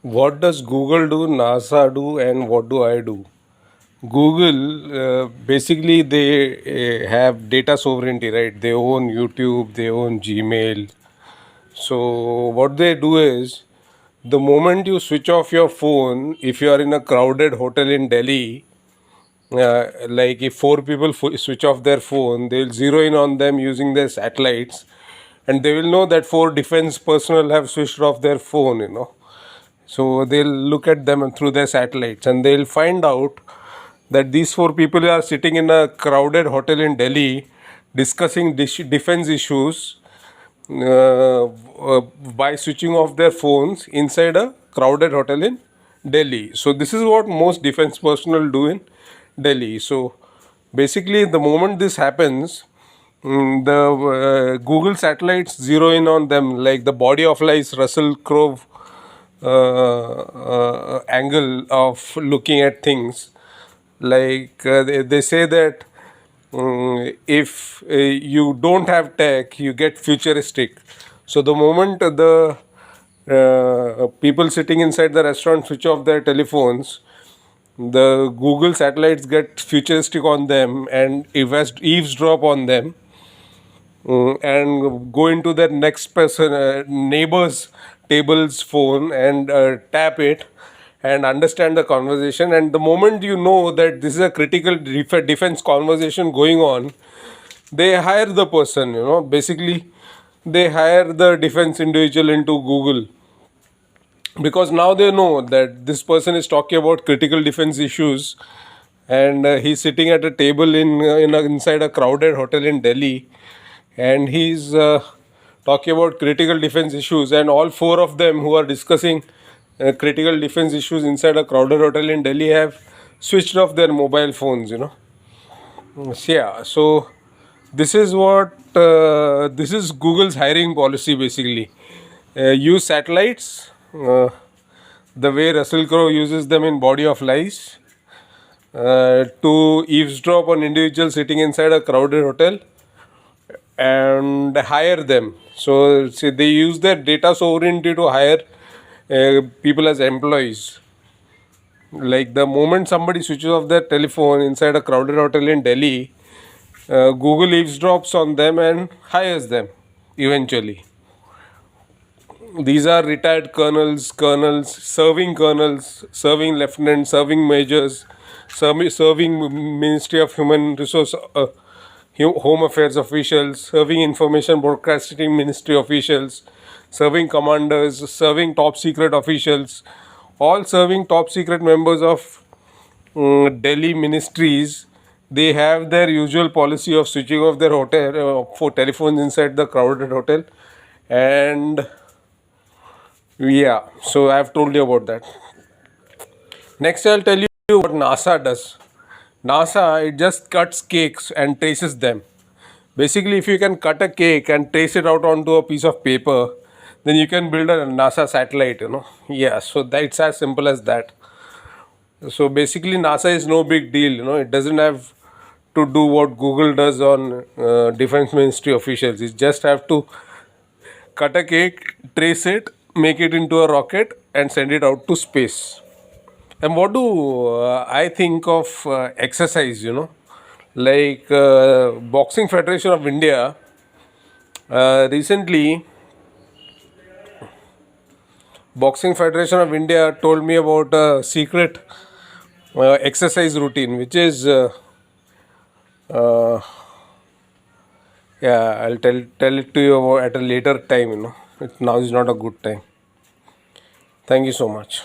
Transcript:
What does Google do, NASA do, and what do I do? Google, basically, they have data sovereignty, right? They own YouTube, they own Gmail. So, what they do is the moment you switch off your phone, if you are in a crowded hotel in Delhi, like if four people switch off their phone, they'll zero in on them using their satellites, and they will know that four defense personnel have switched off their phone. So they'll look at them through their satellites and they'll find out that these four people are sitting in a crowded hotel in Delhi discussing defense issues by switching off their phones inside a crowded hotel in Delhi. So this is what most defense personnel do in Delhi. So basically, the moment this happens, the Google satellites zero in on them, like the body of lies Russell Crowe angle of looking at things. Like they say that if you don't have tech, you get futuristic. So the moment the people sitting inside the restaurant switch off their telephones, the Google satellites get futuristic on them and eavesdrop on them, and go into their next person neighbor's table's phone and tap it and understand the conversation. And the moment you know that this is a critical defense conversation going on, they hire the person. Basically, they hire the defense individual into Google, because now they know that this person is talking about critical defense issues, and he's sitting at a table inside a crowded hotel in Delhi, and he's talking about critical defense issues, and all four of them who are discussing critical defense issues inside a crowded hotel in Delhi have switched off their mobile phones. Yeah, so this is Google's hiring policy basically. Use satellites the way Russell Crowe uses them in Body of Lies to eavesdrop on individuals sitting inside a crowded hotel and hire them. So see, they use their data sovereignty to hire people as employees. Like the moment somebody switches off their telephone inside a crowded hotel in Delhi, Google eavesdrops on them and hires them eventually. These are retired colonels, serving lieutenants, serving majors, serving Ministry of Human Resource, Home Affairs officials, serving Information Broadcasting Ministry officials, serving commanders, serving top secret officials, all serving top secret members of Delhi ministries. They have their usual policy of switching off their hotel for telephones inside the crowded hotel. And yeah, so I have told you about that. Next, I'll tell you what NASA does. NASA, it just cuts cakes and traces them. Basically, if you can cut a cake and trace it out onto a piece of paper, then you can build a NASA satellite. Yeah, so that's as simple as that. So basically, NASA is no big deal. It doesn't have to do what Google does on defense ministry officials. It just have to cut a cake, trace it, make it into a rocket, and send it out to space. And what do I think of exercise? Like Boxing Federation of India recently, Boxing Federation of India told me about a secret exercise routine, which is yeah, I'll tell it to you at a later time. Now is not a good time. Thank you so much.